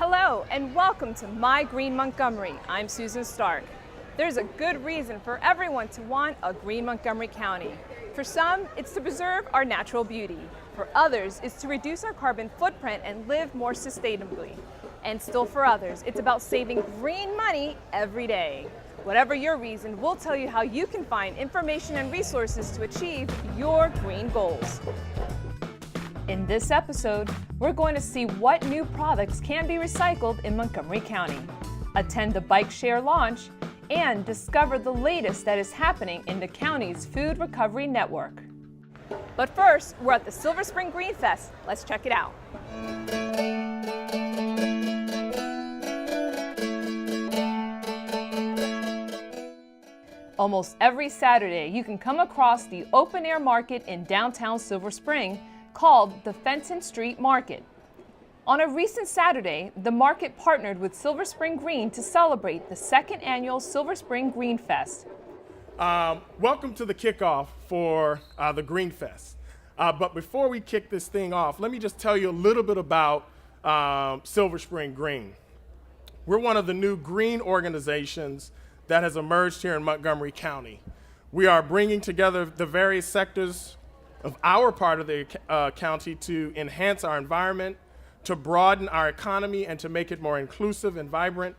Hello and welcome to My Green Montgomery. I'm Susan Stark. There's a good reason for everyone to want a green Montgomery County. For some, it's to preserve our natural beauty. For others, it's to reduce our carbon footprint and live more sustainably. And still for others, it's about saving green money every day. Whatever your reason, we'll tell you how you can find information and resources to achieve your green goals. In this episode, we're going to see what new products can be recycled in Montgomery County, attend the bike share launch, and discover the latest that is happening in the county's food recovery network. But first, we're at the Silver Spring GreenFest. Let's check it out. Almost every Saturday, you can come across the open-air market in downtown Silver Spring called the Fenton Street Market. On a recent Saturday, the market partnered with Silver Spring Green to celebrate the second annual Silver Spring GreenFest. Welcome to the kickoff for the GreenFest. But before we kick this thing off, let me just tell you a little bit about Silver Spring Green. We're one of the new green organizations that has emerged here in Montgomery County. We are bringing together the various sectors of our part of the county to enhance our environment, to broaden our economy and to make it more inclusive and vibrant,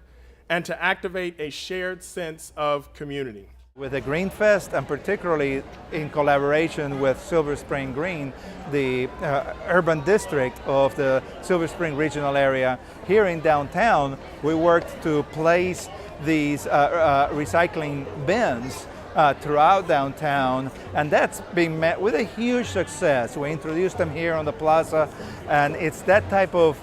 and to activate a shared sense of community. With the GreenFest, and particularly in collaboration with Silver Spring Green, the urban district of the Silver Spring regional area here in downtown, we worked to place these recycling bins throughout downtown, and that's been met with a huge success. We introduced them here on the plaza, and it's that type of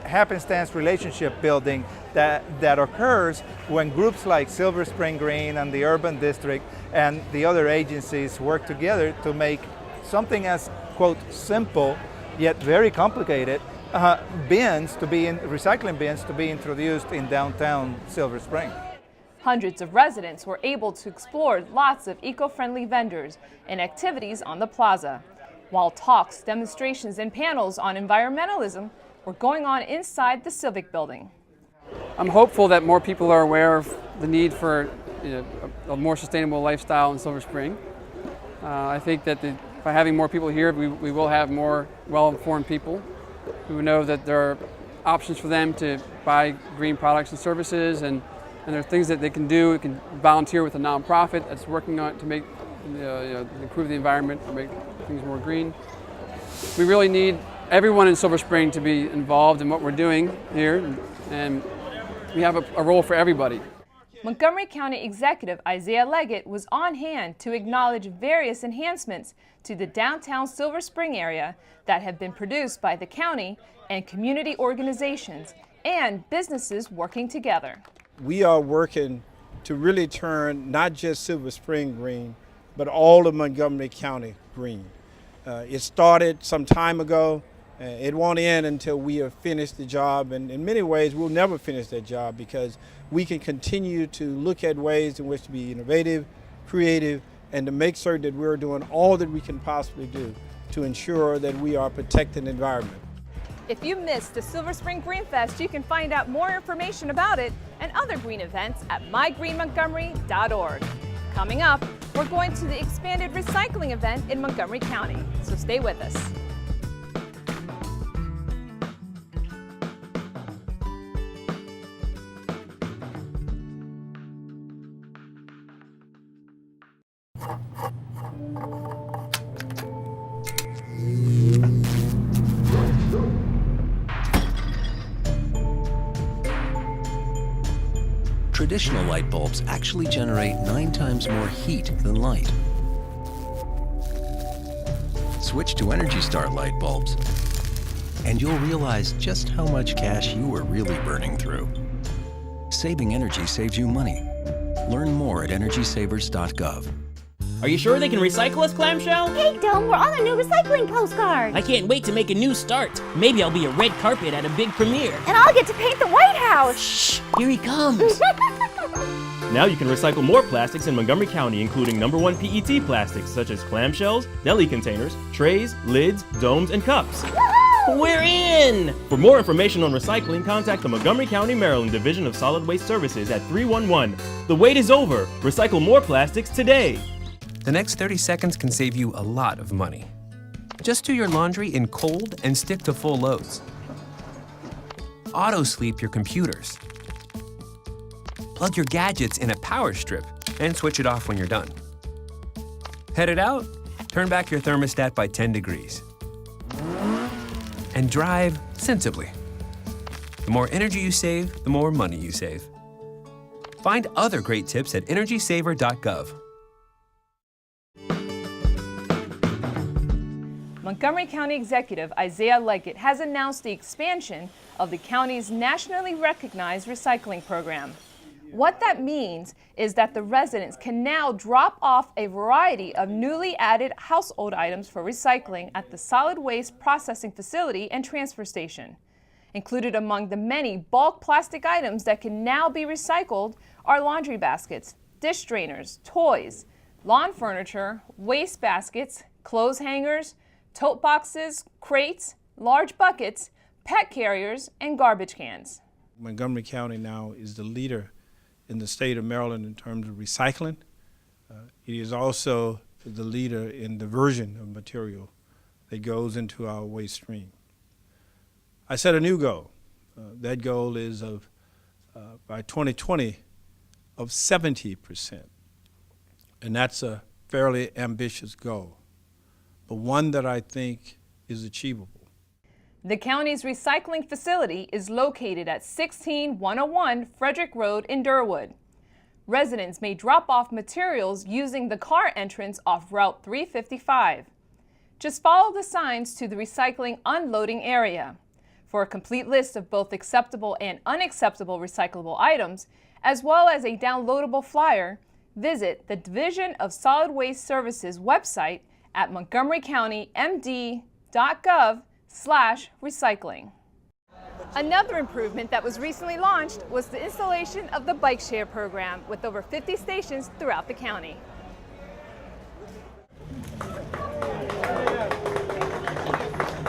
happenstance relationship building that occurs when groups like Silver Spring Green and the urban district and the other agencies work together to make something as, quote, simple yet very complicated recycling bins to be introduced in downtown Silver Spring. Hundreds of residents were able to explore lots of eco-friendly vendors and activities on the plaza, while talks, demonstrations, and panels on environmentalism were going on inside the Civic Building. I'm hopeful that more people are aware of the need for a more sustainable lifestyle in Silver Spring. I think that by having more people here, we will have more well-informed people who know that there are options for them to buy green products and services, and there are things that they can do. They can volunteer with a nonprofit that's working on it to make, improve the environment or make things more green. We really need everyone in Silver Spring to be involved in what we're doing here, and we have a role for everybody. Montgomery County Executive Isaiah Leggett was on hand to acknowledge various enhancements to the downtown Silver Spring area that have been produced by the county and community organizations and businesses working together. We are working to really turn not just Silver Spring green, but all of Montgomery County green. It started some time ago. It won't end until we have finished the job, and in many ways we'll never finish that job because we can continue to look at ways in which to be innovative, creative, and to make certain that we're doing all that we can possibly do to ensure that we are protecting the environment. If you missed the Silver Spring GreenFest, you can find out more information about it and other green events at mygreenmontgomery.org. Coming up, we're going to the expanded recycling event in Montgomery County, so stay with us. Traditional light bulbs actually generate 9 times more heat than light. Switch to Energy Star light bulbs, and you'll realize just how much cash you are really burning through. Saving energy saves you money. Learn more at energysavers.gov. Are you sure they can recycle us, Clamshell? Hey, Dome, we're on a new recycling postcard. I can't wait to make a new start. Maybe I'll be a red carpet at a big premiere. And I'll get to paint the White House. Shh, here he comes. Now you can recycle more plastics in Montgomery County, including #1 PET plastics such as clamshells, deli containers, trays, lids, domes, and cups. Woohoo! We're in! For more information on recycling, contact the Montgomery County, Maryland Division of Solid Waste Services at 311. The wait is over. Recycle more plastics today. The next 30 seconds can save you a lot of money. Just do your laundry in cold and stick to full loads. Auto-sleep your computers. Plug your gadgets in a power strip and switch it off when you're done. Headed out? Turn back your thermostat by 10 degrees. And drive sensibly. The more energy you save, the more money you save. Find other great tips at energysaver.gov. Montgomery County Executive Isaiah Leggett has announced the expansion of the county's nationally recognized recycling program. What that means is that the residents can now drop off a variety of newly added household items for recycling at the solid waste processing facility and transfer station. Included among the many bulk plastic items that can now be recycled are laundry baskets, dish strainers, toys, lawn furniture, waste baskets, clothes hangers, tote boxes, crates, large buckets, pet carriers, and garbage cans. Montgomery County now is the leader in the state of Maryland in terms of recycling. It is also the leader in diversion of material that goes into our waste stream. I set a new goal. That goal is of by 2020 of 70%. And that's a fairly ambitious goal, but one that I think is achievable. The county's recycling facility is located at 16101 Frederick Road in Durwood. Residents may drop off materials using the car entrance off Route 355. Just follow the signs to the recycling unloading area. For a complete list of both acceptable and unacceptable recyclable items, as well as a downloadable flyer, visit the Division of Solid Waste Services website at montgomerykountymd.gov/recycling. Another improvement that was recently launched was the installation of the bike share program with over 50 stations throughout the county.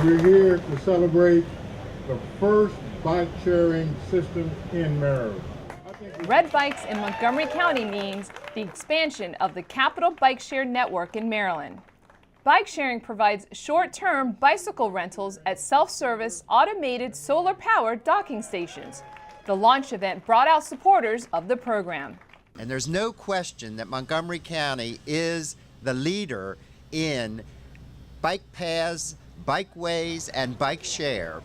We're here to celebrate the first bike sharing system in Maryland. Red Bikes in Montgomery County means the expansion of the Capital Bike Share Network in Maryland. Bike sharing provides short-term bicycle rentals at self-service, automated, solar-powered docking stations. The launch event brought out supporters of the program. And there's no question that Montgomery County is the leader in bike paths, bikeways, and bike share.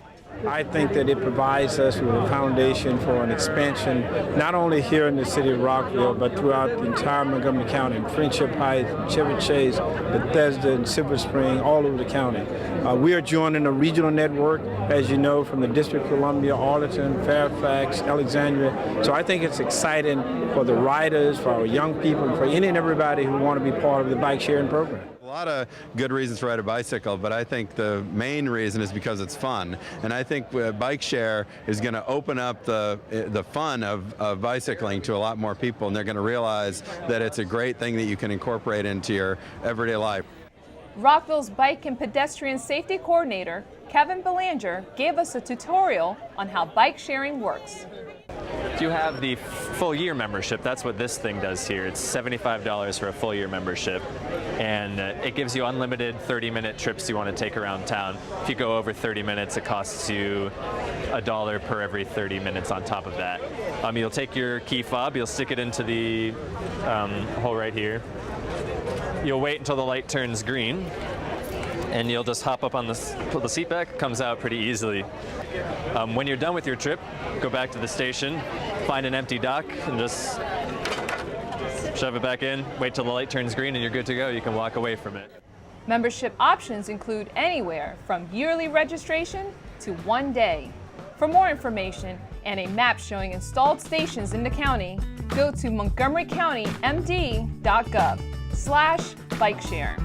I think that it provides us with a foundation for an expansion, not only here in the city of Rockville, but throughout the entire Montgomery County, in Friendship Heights, Chevy Chase, Bethesda, and Silver Spring, all over the county. We are joining a regional network, as you know, from the District of Columbia, Arlington, Fairfax, Alexandria. So I think it's exciting for the riders, for our young people, for any and everybody who want to be part of the bike sharing program. A lot of good reasons to ride a bicycle, but I think the main reason is because it's fun. And I think bike share is going to open up the fun of bicycling to a lot more people, and they're going to realize that it's a great thing that you can incorporate into your everyday life. Rockville's Bike and Pedestrian Safety Coordinator, Kevin Belanger, gave us a tutorial on how bike sharing works. You have the full year membership. That's what this thing does here. It's $75 for a full year membership, and it gives you unlimited 30-minute trips you want to take around town. If you go over 30 minutes, it costs you $1 per every 30 minutes on top of that. You'll take your key fob, you'll stick it into the hole right here. You'll wait until the light turns green, and you'll just hop up on pull the seat back, comes out pretty easily. When you're done with your trip, go back to the station, find an empty dock, and just shove it back in, wait till the light turns green, and you're good to go. You can walk away from it. Membership options include anywhere from yearly registration to 1 day. For more information and a map showing installed stations in the county, go to montgomerykountymd.gov/bikeshare.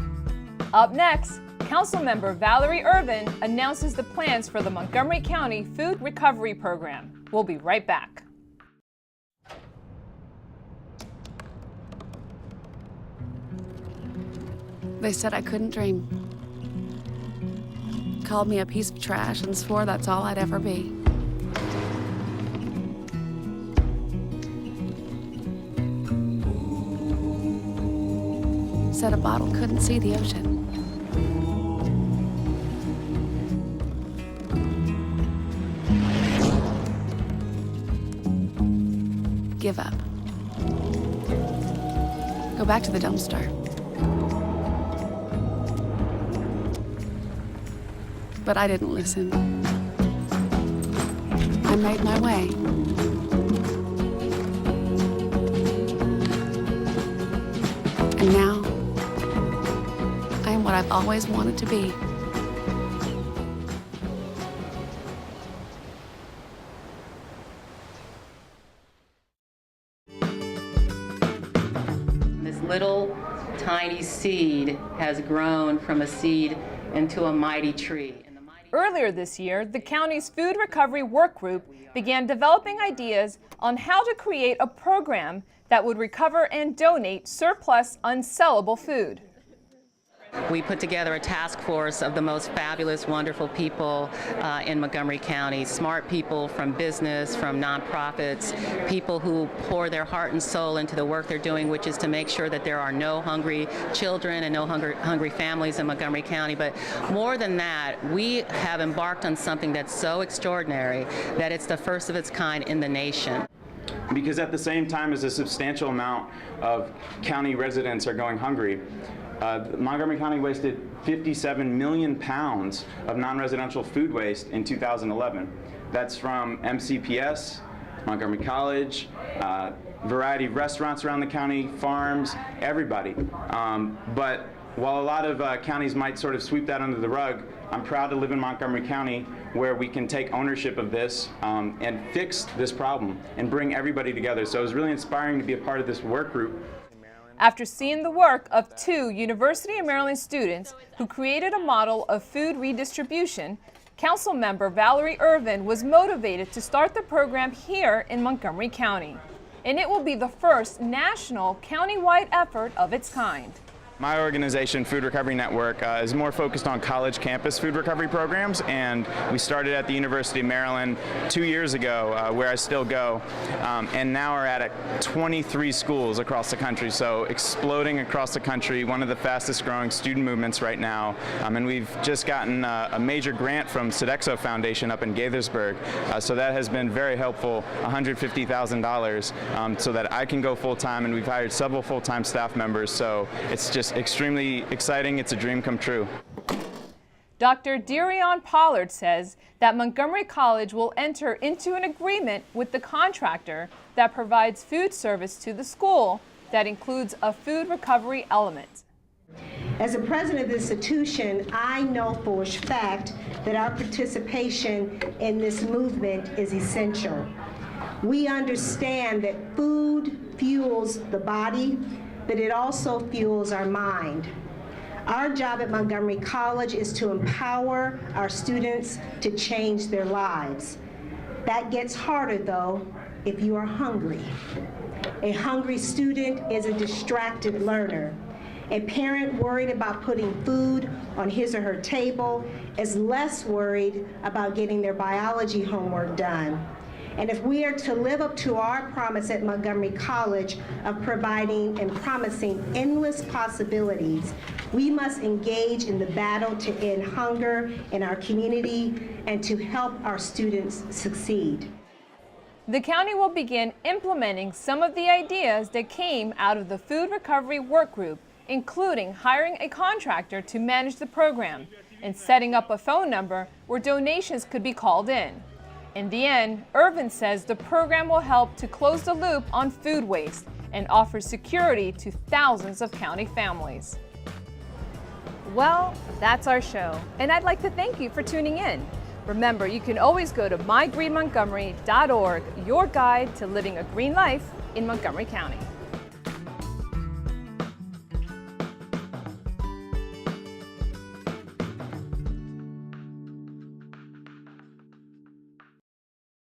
Up next, Councilmember Valerie Irvin announces the plans for the Montgomery County Food Recovery Program. We'll be right back. They said I couldn't dream. called me a piece of trash and swore that's all I'd ever be. Said a bottle couldn't see the ocean. Give up. Go back to the dumpster. But I didn't listen. I made my way. And now, I am what I've always wanted to be. This little tiny seed has grown from a seed into a mighty tree. Earlier this year, the county's Food Recovery Work Group began developing ideas on how to create a program that would recover and donate surplus unsellable food. We put together a task force of the most fabulous, wonderful people in Montgomery County, smart people from business, from nonprofits, people who pour their heart and soul into the work they're doing, which is to make sure that there are no hungry children and no hungry families in Montgomery County. But more than that, we have embarked on something that's so extraordinary that it's the first of its kind in the nation. Because at the same time as a substantial amount of county residents are going hungry, Montgomery County wasted 57 million pounds of non-residential food waste in 2011. That's from MCPS, Montgomery College, variety of restaurants around the county, farms, everybody. But while a lot of counties might sort of sweep that under the rug, I'm proud to live in Montgomery County where we can take ownership of this and fix this problem and bring everybody together. So it was really inspiring to be a part of this work group. After seeing the work of 2 University of Maryland students who created a model of food redistribution, Council member Valerie Irvin was motivated to start the program here in Montgomery County. And it will be the first national county-wide effort of its kind. My organization, Food Recovery Network, is more focused on college campus food recovery programs, and we started at the University of Maryland 2 years ago, where I still go, and now are at 23 schools across the country, so exploding across the country, one of the fastest growing student movements right now, and we've just gotten a major grant from Sodexo Foundation up in Gaithersburg, so that has been very helpful, $150,000, so that I can go full-time, and we've hired several full-time staff members, so it's just extremely exciting. It's a dream come true. Dr. Darion Pollard says that Montgomery College will enter into an agreement with the contractor that provides food service to the school that includes a food recovery element. As a president of the institution, I know for a fact that our participation in this movement is essential. We understand that food fuels the body, but it also fuels our mind. Our job at Montgomery College is to empower our students to change their lives. That gets harder, though, if you are hungry. A hungry student is a distracted learner. A parent worried about putting food on his or her table is less worried about getting their biology homework done. And if we are to live up to our promise at Montgomery College of providing and promising endless possibilities, we must engage in the battle to end hunger in our community and to help our students succeed. The county will begin implementing some of the ideas that came out of the Food Recovery Work Group, including hiring a contractor to manage the program and setting up a phone number where donations could be called in. In the end, Irvin says the program will help to close the loop on food waste and offer security to thousands of county families. Well, that's our show, and I'd like to thank you for tuning in. Remember, you can always go to mygreenmontgomery.org, your guide to living a green life in Montgomery County.